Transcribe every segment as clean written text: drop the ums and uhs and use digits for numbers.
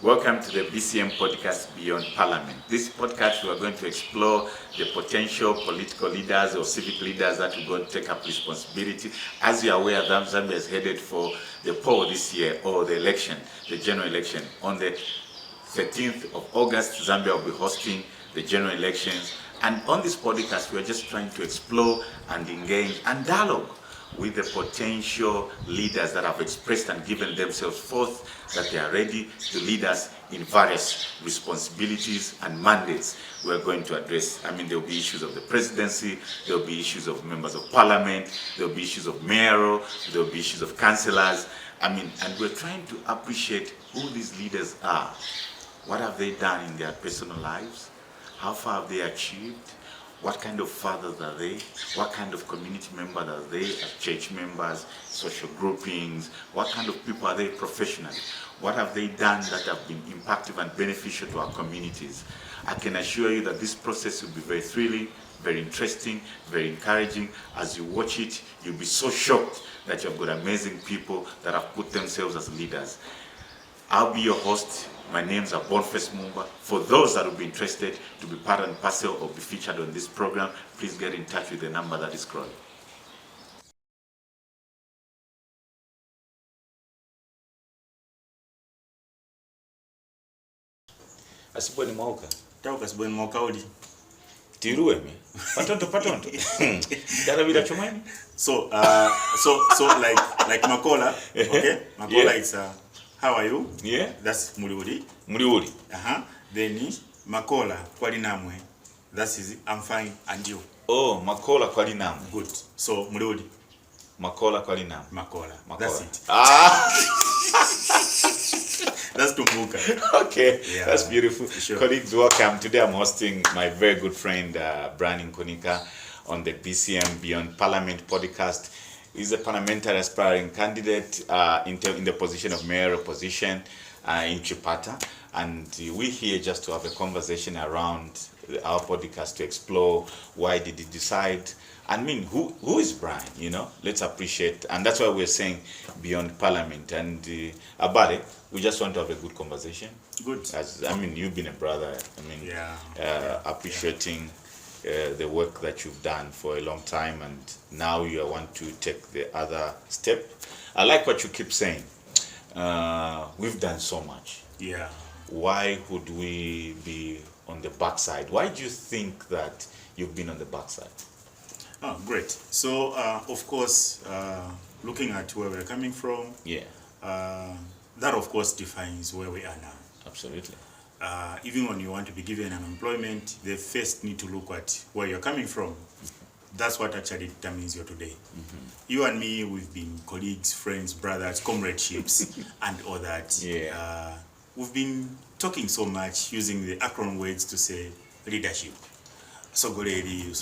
Welcome to the BCM podcast Beyond Parliament. This podcast we are going to explore the potential political leaders or civic leaders that are going to take up responsibility. As you are aware, Zambia is headed for the poll this year, or the election, the general election. On the 13th of August, Zambia will be hosting the general elections. And on this podcast, we are just trying to explore and engage and dialogue with the potential leaders that have expressed and given themselves forth that they are ready to lead us in various responsibilities and mandates we're going to address. I mean, there will be issues of the presidency, there will be issues of members of parliament, there will be issues of mayoral, there will be issues of councillors. And we're trying to appreciate who these leaders are. What have they done in their personal lives? How far have they achieved? What kind of fathers are they? What kind of community members are they as church members, social groupings? What kind of people are they professionally? What have they done that have been impactful and beneficial to our communities? I can assure you that this process will be very thrilling, very interesting, very encouraging. As you watch it, you'll be so shocked that you've got amazing people that have put themselves as leaders. I'll be your host. My name's Mumba. For those that will be interested to be part and parcel or be featured on this program, please get in touch with the number that is scrolling. Asibweni mwauka. Tauka asibweni mwauka uli. Tiruwe me. Patonto. Dara bila chomani. So like Makola, okay? Makola, yeah. It's how are you? Yeah. That's Muliuri. Then Makola kwali namwe. That is I'm fine and you. Oh, Makola kwali namwe. Good. So Muliuri. Makola kwali namwe. Makola. That's it. That's Tumbuka. Okay, yeah. That's beautiful. Sure. Colleagues, welcome. Today I'm hosting my very good friend Nkunika on the BCM Beyond Parliament podcast. He's a parliamentary aspiring candidate in the position of mayoral position in Chipata. And we're here just to have a conversation around our podcast to explore why did he decide. I mean, who is Brian, you know? Let's appreciate. And that's why we're saying Beyond Parliament. And about it, we just want to have a good conversation. Good. You've been a brother. Appreciating the work that you've done for a long time, and now you want to take the other step. I like what you keep saying. We've done so much. Yeah. Why would we be on the backside? Why do you think that you've been on the backside? Oh, great. So, of course, looking at where we're coming from, that of course defines where we are now. Absolutely. Even when you want to be given an employment, they first need to look at where you're coming from. That's what actually determines you today. Mm-hmm. You and me, we've been colleagues, friends, brothers, comradeships, and all that. Yeah. We've been talking so much using the acronym words to say leadership. Sogoledi.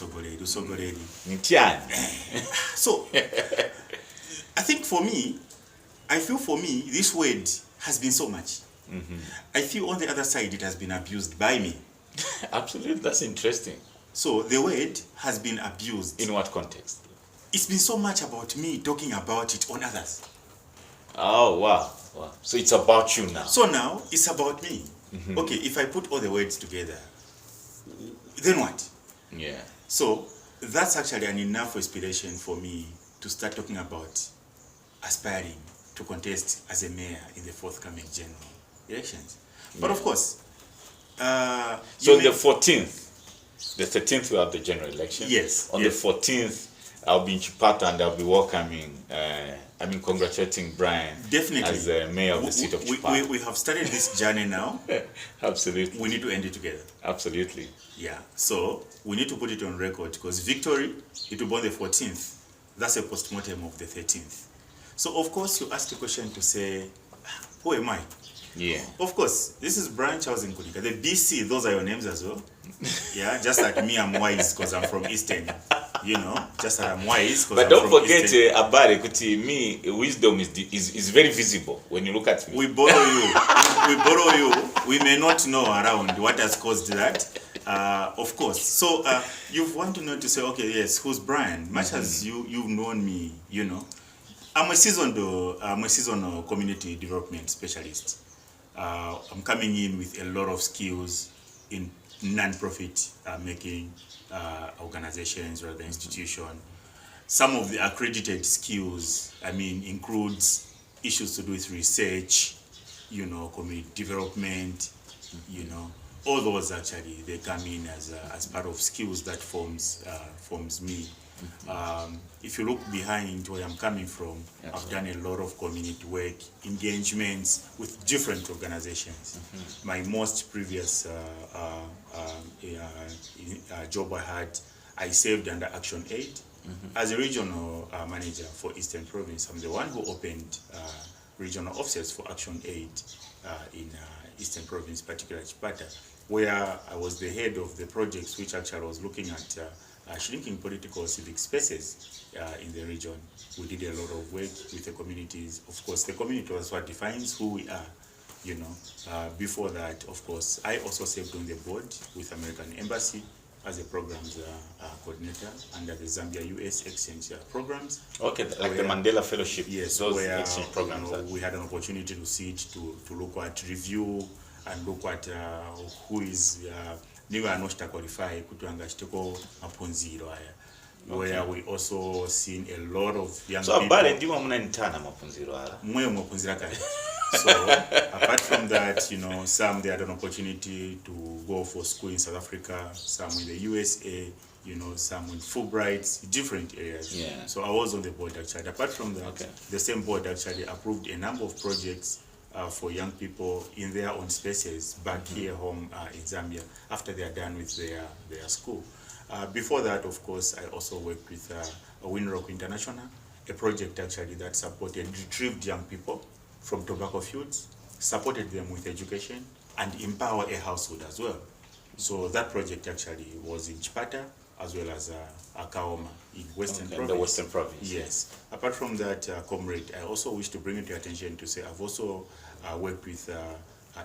So, I think I feel for me, this word has been so much. Mm-hmm. I feel on the other side it has been abused by me. Absolutely, that's interesting. So the word has been abused. In what context? It's been so much about me talking about it on others. Oh, wow. So it's about you now. So now it's about me. Mm-hmm. Okay, if I put all the words together, then what? Yeah. So that's actually an enough inspiration for me to start talking about aspiring to contest as a mayor in the forthcoming general elections. But of course, so the 14th, the 13th we have the general election. Yes. On the 14th, I'll be in Chipata and I'll be welcoming, congratulating Brian. Definitely. As the mayor of the city of Chipata. We have started this journey now. Absolutely. We need to end it together. Absolutely. Yeah. So we need to put it on record because victory, it will be on the 14th. That's a postmortem of the 13th. So of course you ask the question to say, who am I? Yeah. Of course, this is Brian Charles Nkunika. The BC, those are your names as well. Yeah, just like me, I'm wise because I'm from Eastern. You know, just like I'm wise because I'm from Eastern. But don't forget, Abare, Kuti, me, wisdom is very visible when you look at me. We borrow you. We may not know around what has caused that. Of course. So you want to know to say, okay, yes, who's Brian? Much as you've known me, you know, I'm a seasoned community development specialist. I'm coming in with a lot of skills in non-profit making organizations or the institution. Some of the accredited skills, includes issues to do with research, community development, all those actually, they come in as part of skills that forms me. If you look behind where I'm coming from, I've done a lot of community work, engagements with different organizations. My most previous job I served under Action Aid as a regional manager for Eastern Province. I'm the one who opened regional offices for Action Aid in Eastern Province, particularly Chipata, where I was the head of the projects which actually was looking at shrinking political civic spaces in the region. We did a lot of work with the communities. Of course, the community was what defines who we are. Before that, of course, I also served on the board with American Embassy as a programs coordinator under the Zambia-US exchange programs. Okay, like the Mandela Fellowship. Yes, those where exchange programs. We had an opportunity to sit to look at review and look at who is niwe anoshita qualify kuti angachiteko mapunziro aya. Where we also seen a lot of young people. So abale ndiwo munanitana mapunziro ala. Mwe mapunzira kale. So apart from that, some they had an opportunity to go for school in South Africa, some in the USA, some in Fulbright, different areas. Yeah. So I was on the board actually. Apart from that, the same board actually approved a number of projects for young people in their own spaces back here home in Zambia after they are done with their school. Before that, of course, I also worked with Winrock International, a project actually that supported retrieved young people from tobacco fields, supported them with education, and empower a household as well. So that project actually was in Chipata as well as Kaoma in Western Province. The Western Province. Yes. Apart from that, comrade, I also wish to bring it to your attention to say I've also worked with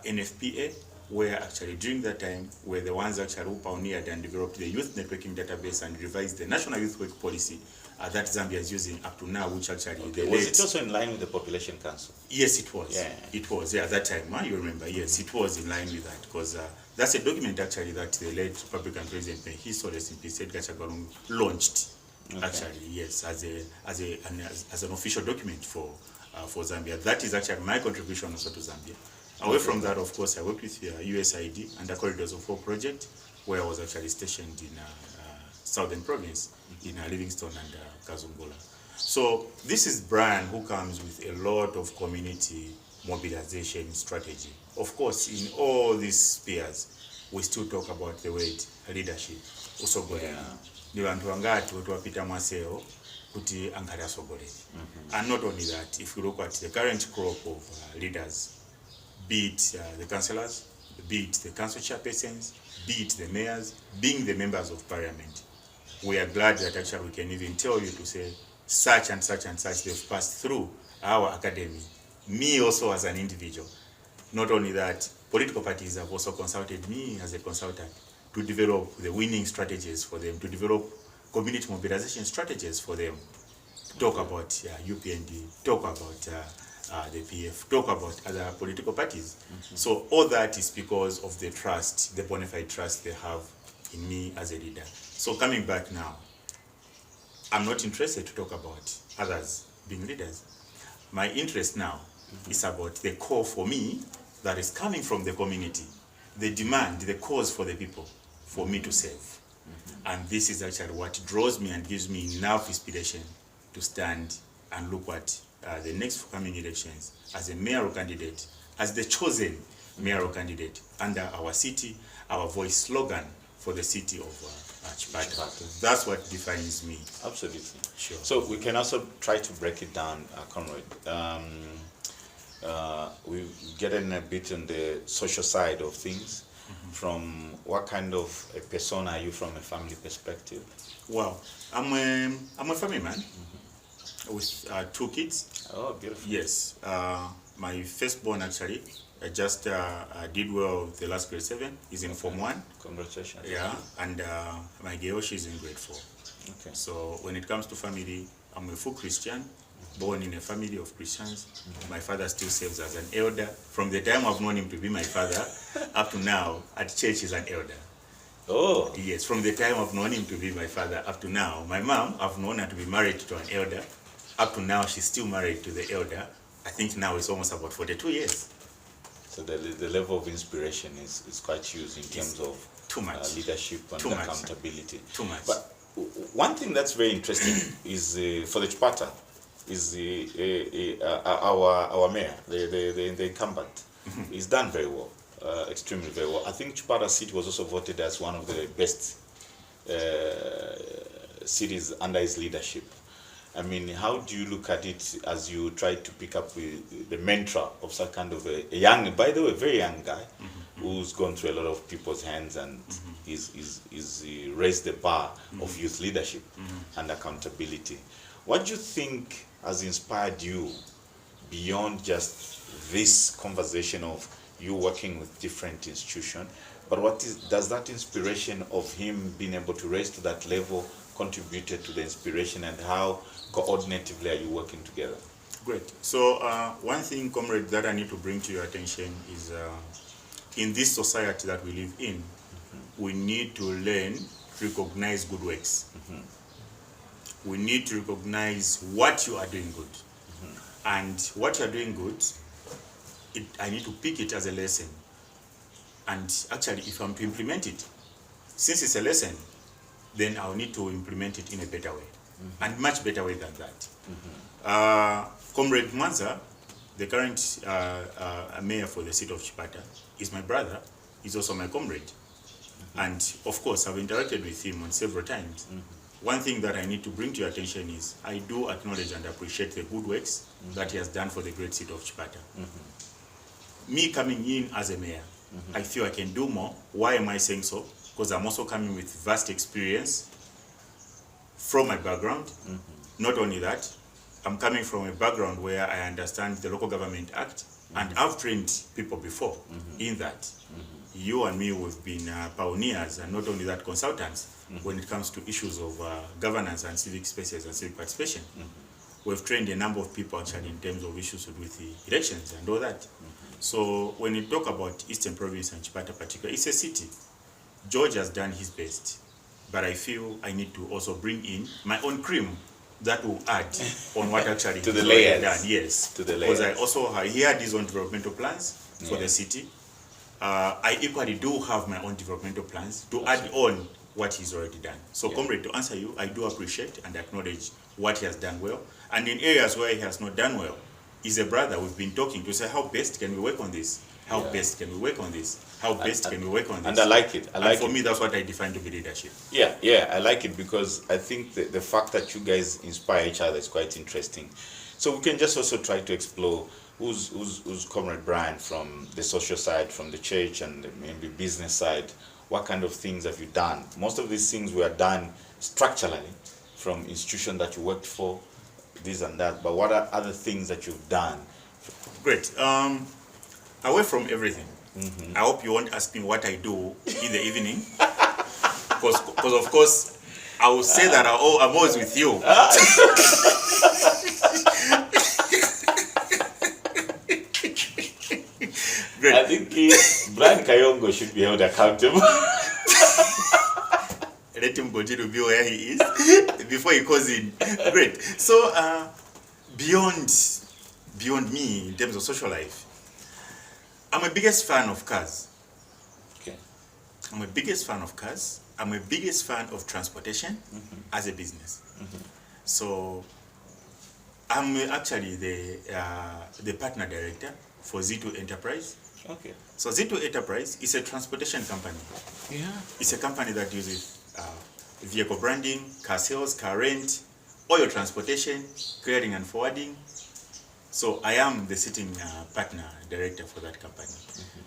NFPA, where actually during that time were the ones actually who pioneered and developed the youth networking database and revised the national youth work policy that Zambia is using up to now, which actually was it also in line with the Population Council? Yes, it was. Yeah. It was. Yeah, at that time, you remember? Yes, it was in line with that because that's a document actually that the late Republican President, his rest in peace, Edgar Chagwalungu, launched. Actually, yes, as an official document for Zambia. That is actually my contribution also to Zambia. Away from that, of course, I worked with USAID under Corridors of Hope project, where I was actually stationed in Southern Province, in Livingstone and Kazungola. So this is Brian, who comes with a lot of community mobilization strategy. Of course, in all these spheres, we still talk about the word leadership. And not only that, if you look at the current crop of leaders, be it the councillors, be it the council chairpersons, be it the mayors, being the members of parliament, we are glad that actually we can even tell you to say such and such and such they've passed through our academy. Me also as an individual. Not only that, political parties have also consulted me as a consultant to develop the winning strategies for them, to develop community mobilization strategies for them. Talk about UPND, talk about the PF, talk about other political parties. So all that is because of the trust, the bona fide trust they have in me as a leader. So coming back now, I'm not interested to talk about others being leaders. My interest now is about the call for me that is coming from the community, the demand, the cause for the people, for me to serve. And this is actually what draws me and gives me enough inspiration to stand and look at the next coming elections as a mayoral candidate, as the chosen mayoral candidate under our city, our voice slogan for the city of Chipata. That's what defines me. Absolutely. Sure. So we can also try to break it down, Conrad. We've gotten a bit on the social side of things. From what kind of a person are you from a family perspective? Well, I'm a family man with 2 kids. Oh, beautiful. Yes. My firstborn actually just did well the last grade 7. He's in Form 1. Congratulations. Yeah. And my girl, she's in grade 4. Okay. So when it comes to family, I'm a full Christian. born in a family of Christians. My father still serves as an elder. From the time I've known him to be my father, up to now, at church he's an elder. Oh. Yes, from the time I've known him to be my father up to now. My mom, I've known her to be married to an elder. Up to now, she's still married to the elder. I think now it's almost about 42 years. So the level of inspiration is quite huge in terms of too much leadership and too accountability. Too much. But one thing that's very interesting is for the Chipata is our mayor, the incumbent, is done very well, extremely very well. I think Chipata City was also voted as one of the best cities under his leadership. I mean, how do you look at it as you try to pick up with the mantra of such kind of a young, by the way, very young guy, who's gone through a lot of people's hands and is raised the bar of youth leadership and accountability. What do you think has inspired you beyond just this conversation of you working with different institutions, but does that inspiration of him being able to raise to that level contributed to the inspiration, and how coordinatively are you working together? Great. So one thing, comrade, that I need to bring to your attention is in this society that we live in, we need to learn to recognize good works. We need to recognize what you are doing good. And what you are doing good, I need to pick it as a lesson. And actually, if I'm to implement it, since it's a lesson, then I'll need to implement it in a better way, and much better way than that. Comrade Mwanza, the current mayor for the city of Chipata, is my brother. He's also my comrade. And of course, I've interacted with him on several times. One thing that I need to bring to your attention is I do acknowledge and appreciate the good works that he has done for the great city of Chipata. Me coming in as a mayor, I feel I can do more. Why am I saying so? Because I'm also coming with vast experience from my background. Not only that, I'm coming from a background where I understand the Local Government Act, and I've trained people before in that. You and me, we've been pioneers, and not only that, consultants, when it comes to issues of governance and civic spaces and civic participation. We've trained a number of people actually in terms of issues with the elections and all that. So when you talk about Eastern Province and Chipata particularly, it's a city. George has done his best, but I feel I need to also bring in my own cream that will add on what actually to the he's layers. done. Yes, to the layers. Because he had his own developmental plans for the city. I equally do have my own developmental plans to add on what he's already done. So, comrade, to answer you, I do appreciate and acknowledge what he has done well. And in areas where he has not done well, he's a brother we've been talking to say, how best can we work on this? How best can we work on this? How best can we work on this? And I like it. And for me, that's what I define to be leadership. Yeah, I like it because I think the fact that you guys inspire each other is quite interesting. So we can just also try to explore who's Comrade Brian from the social side, from the church and maybe business side. What kind of things have you done? Most of these things were done structurally from institution that you worked for, this and that. But what are other things that you've done? Great. Away from everything, I hope you won't ask me what I do in the evening, because of course I will say that I'm always with you. Great. I think Brian Kayongo should be held accountable. Let him continue to be where he is before he calls in. Great. So beyond me in terms of social life, I'm a biggest fan of cars. Okay. I'm a biggest fan of cars. I'm a biggest fan of transportation as a business. So I'm actually the partner director for Z2 Enterprise. Okay. So Z2 Enterprise is a transportation company. Yeah. It's a company that uses vehicle branding, car sales, car rent, oil transportation, clearing and forwarding. So I am the sitting partner director for that company.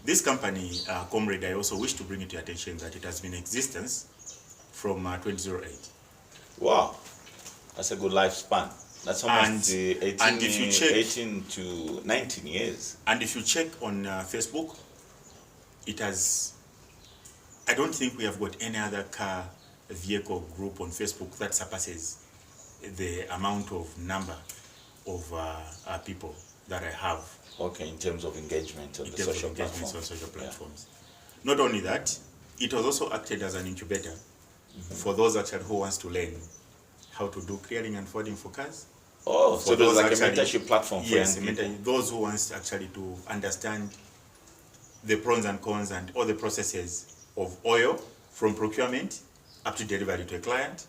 This company, comrade, I also wish to bring it to your attention that it has been in existence from 2008. Wow, that's a good lifespan. That's almost 18 to 19 years. And if you check on Facebook, it has, I don't think we have got any other car vehicle group on Facebook that surpasses the amount of number of people that I have. Okay, in terms of engagement on In the terms of social engagements platform. on social platforms. Not only that, it has also acted as an incubator for those actually who wants to learn how to do clearing and forwarding for cars. Oh, For so there's those like actually, a mentorship platform for yes, young people. those who wants actually to understand the pros and cons and all the processes of oil from procurement up to delivery to a client,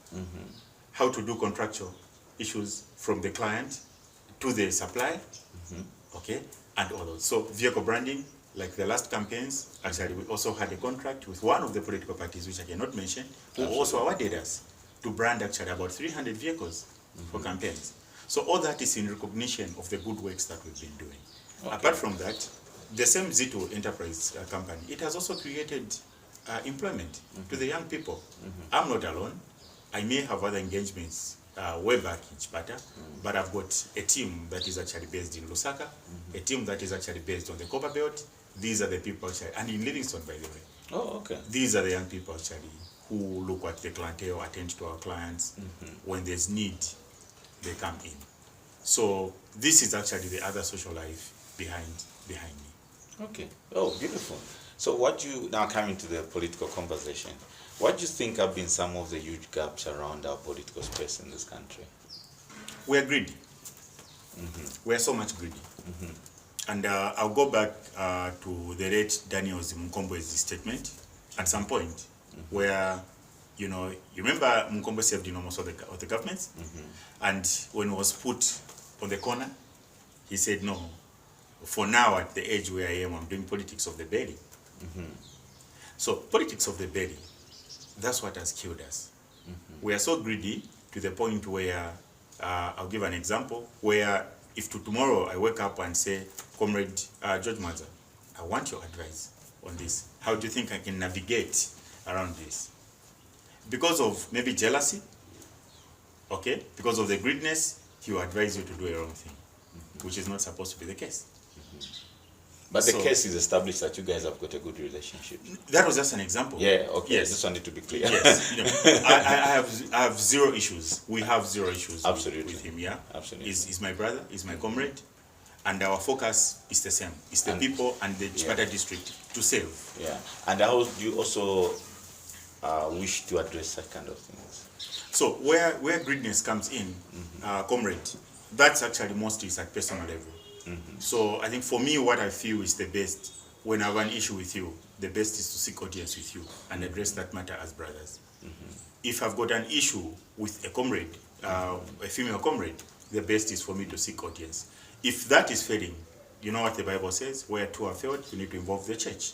how to do contractual issues from the client to the supply, okay, and all those. So vehicle branding, like the last campaigns, actually we also had a contract with one of the political parties, which I cannot mention, who also awarded us to brand actually about 300 vehicles for campaigns. So all that is in recognition of the good works that we've been doing. Okay. Apart from that, the same Zito enterprise company, it has also created employment to the young people. I'm not alone. I may have other engagements way back in Chipata, but I've got a team that is actually based in Lusaka, a team that is actually based on the Copper Belt. These are the people actually, and in Livingston, by the way. Oh, okay. These are the young people actually who look at the clientele, attend to our clients. When there's need, they come in. So this is actually the other social life behind me. Okay. Oh, beautiful. So what you now coming to the political conversation, what do you think have been some of the huge gaps around our political space in this country? We're greedy. We're so much greedy. And I'll go back to the late Daniel Mkombo's statement at some point where, you remember Mkombo served in almost all the governments? And when he was put on the corner, he said, no, for now at the age where I am, I'm doing politics of the belly. So politics of the belly, that's what has killed us. We are so greedy to the point where, I'll give an example, where if tomorrow I wake up and say, Comrade George Maza, I want your advice on this. How do you think I can navigate around this? Because of maybe jealousy, okay? Because of the greediness, he will advise you to do a wrong thing, which is not supposed to be the case. But the case is established that you guys have got a good relationship. That was just an example. Yeah, okay. Yes. I just wanted to be clear. Yes. I have zero issues. We have zero issues with him, yeah? Absolutely. He's my brother, he's my comrade, and our focus is the same. It's the people and the Chipata district to save. Yeah. And how do you also wish to address such kind of things? So where greediness comes in, comrade, that's actually mostly is at personal level. So I think for me, what I feel is the best, when I have an issue with you, the best is to seek audience with you and address that matter as brothers. If I've got an issue with a comrade, a female comrade, the best is for me to seek audience. If that is failing, you know what the Bible says, where two are failed, you need to involve the church.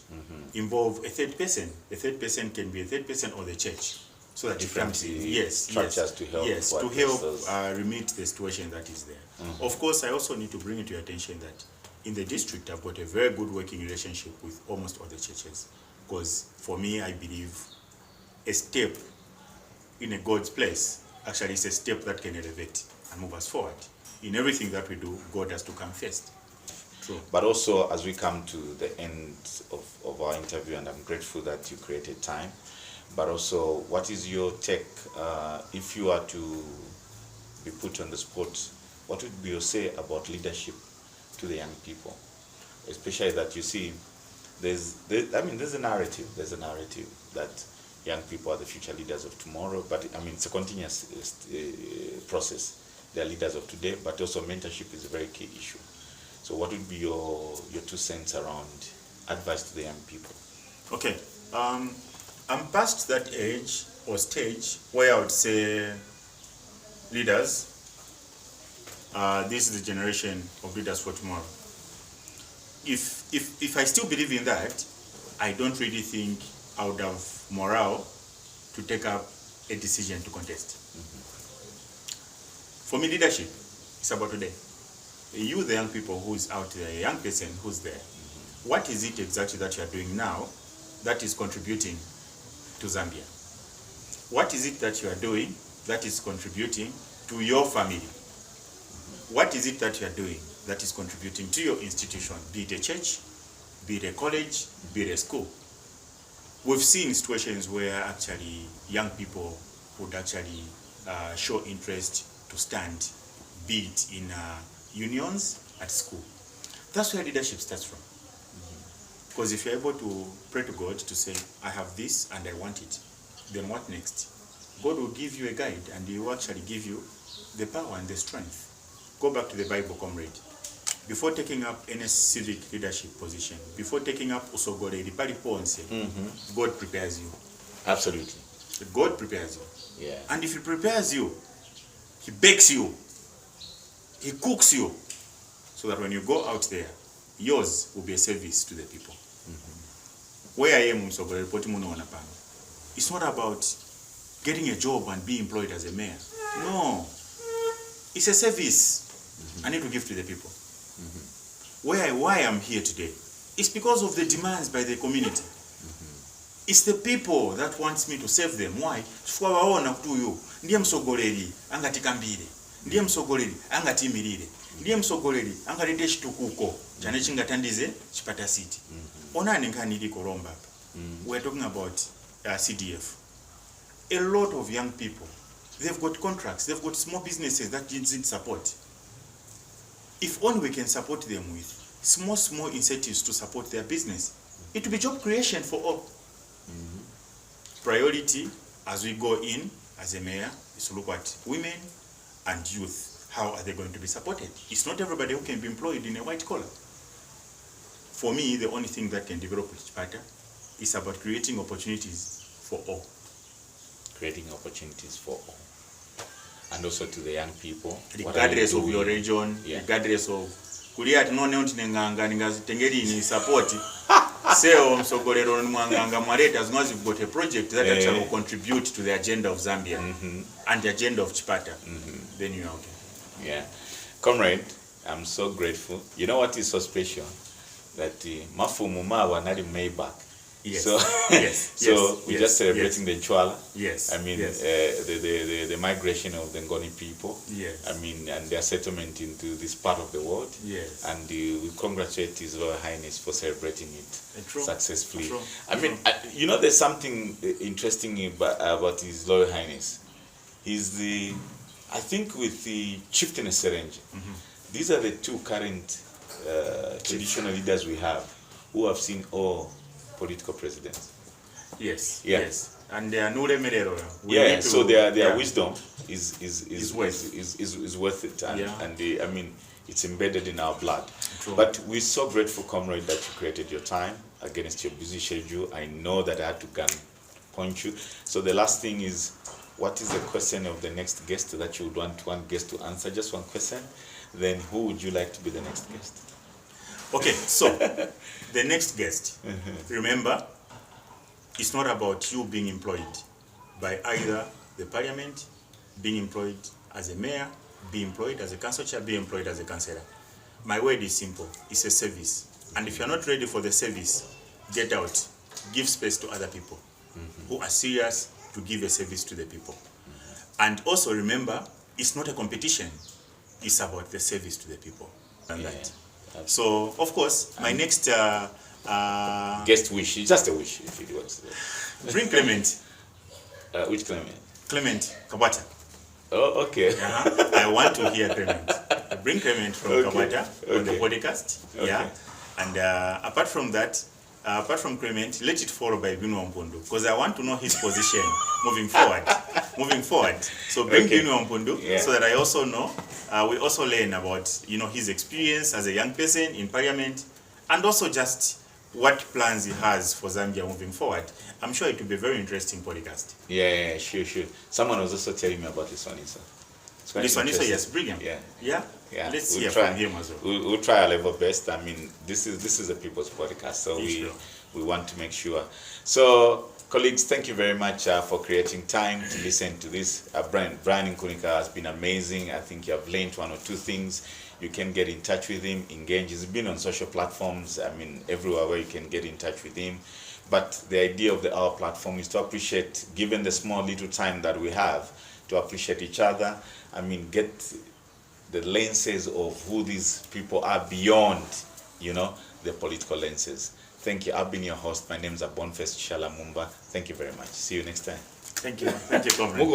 Involve a third person. A third person can be a third person or the church. So that different structures to help. Yes, to help remit the situation that is there. Of course, I also need to bring it to your attention that in the district, I've got a very good working relationship with almost all the churches. Because for me, I believe a step in a God's place actually is a step that can elevate and move us forward. In everything that we do, God has to come first. True. But also, as we come to the end of our interview, and I'm grateful that you created time, but also, what is your take, if you are to be put on the spot, what would be your say about leadership to the young people? Especially that you see, there's a narrative that young people are the future leaders of tomorrow, but it's a continuous process. They are leaders of today, but also mentorship is a very key issue. So what would be your 2 cents around advice to the young people? Okay. I'm past that age or stage where I would say, leaders, this is the generation of leaders for tomorrow. If I still believe in that, I don't really think I would have morale to take up a decision to contest. For me, leadership is about today. You, the young people who's out there, a young person who's there, what is it exactly that you are doing now that is contributing to Zambia? What is it that you are doing that is contributing to your family? What is it that you are doing that is contributing to your institution, be it a church, be it a college, be it a school? We've seen situations where actually young people would actually show interest to stand, be it in unions, at school. That's where leadership starts from. Because if you're able to pray to God to say, I have this and I want it, then what next? God will give you a guide and He will actually give you the power and the strength. Go back to the Bible, comrade. Before taking up any civic leadership position, before taking up usogore, God prepares you. Absolutely. God prepares you. Yeah. And if He prepares you, He bakes you, He cooks you, so that when you go out there, yours will be a service to the people. Where I am, it's not about getting a job and being employed as a mayor. No. It's a service I need to give to the people. Why I'm here today is because of the demands by the community. It's the people that wants me to save them. Why? Ndiye msogoleri angatikambire. Ndiye msogoleri angatimirire. Ndiye msogoleri angalete chitukuko chane chingatandize Chipata City. Onani nkhani kolomba. We're talking about CDF. A lot of young people, they've got contracts, they've got small businesses that need support. If only we can support them with small incentives to support their business, it will be job creation for all. Priority as we go in as a mayor is to look at women and youth. How are they going to be supported? It's not everybody who can be employed in a white collar. For me, the only thing that can develop Chipata is about creating opportunities for all. Creating opportunities for all. And also to the young people. Regardless of your region, regardless of Kuliat no Nenganga Tengeri support. Seo msogolero mwanganga mwareta, as long as you've got a project that actually will contribute to the agenda of Zambia and the agenda of Chipata, then you're okay. Yeah. Comrade, I'm so grateful. You know what is so special? That Mafumu Mawa Nari Maybach. Yes. So, we're just celebrating the Nchwala. Yes. I mean, the migration of the Ngoni people. Yes. I mean, and their settlement into this part of the world. Yes. And we congratulate His Royal Highness for celebrating it successfully. True. I mean, you know, there's something interesting about His Royal Highness. He's I think with the Chieftain Serenje, these are the two current traditional leaders we have who have seen all political presidents. Yes. Yeah. Yes. And they are no remerero. So their wisdom is worth it, and I mean, it's embedded in our blood. True. But we're so grateful, comrade, that you created your time against your busy schedule. I know that I had to gun point you. So the last thing is, what is the question of the next guest that you would want one guest to answer? Just one question. Then who would you like to be the next guest? Okay, so the next guest, remember, it's not about you being employed by either the parliament, being employed as a mayor, being employed as a council chair, being employed as a councillor. My word is simple. It's a service. And if you're not ready for the service, get out. Give space to other people who are serious to give a service to the people. And also remember, it's not a competition. It's about the service to the people. And that. So, of course, my next guest wish, just a wish, if you want to. Bring Clement. Which Clement? Clement Kabata. Oh, okay. I want to hear Clement. Bring Clement from Kabata on the podcast. Okay. Yeah. And apart from that, apart from Clement, let it follow by Binu Wampundu, because I want to know his position moving forward. So bring Binu Wampundu so that I also know. We also learn about his experience as a young person in Parliament, and also just what plans he has for Zambia moving forward. I'm sure it will be a very interesting podcast. Yeah, sure. Someone was also telling me about this one, sir. This one, yes, bring him. Yeah. Let's hear from him as well. We'll try our level best. I mean, this is a people's podcast, so we want to make sure. So, colleagues, thank you very much for creating time to listen to this. Brian Nkunika has been amazing. I think you have learned one or two things. You can get in touch with him, engage. He's been on social platforms, I mean, everywhere where you can get in touch with him. But the idea of our platform is to appreciate, given the small little time that we have, to appreciate each other. I mean, get the lenses of who these people are beyond, the political lenses. Thank you. I've been your host. My name is Boniface Shala Mumba. Thank you very much. See you next time. Thank you, comrade.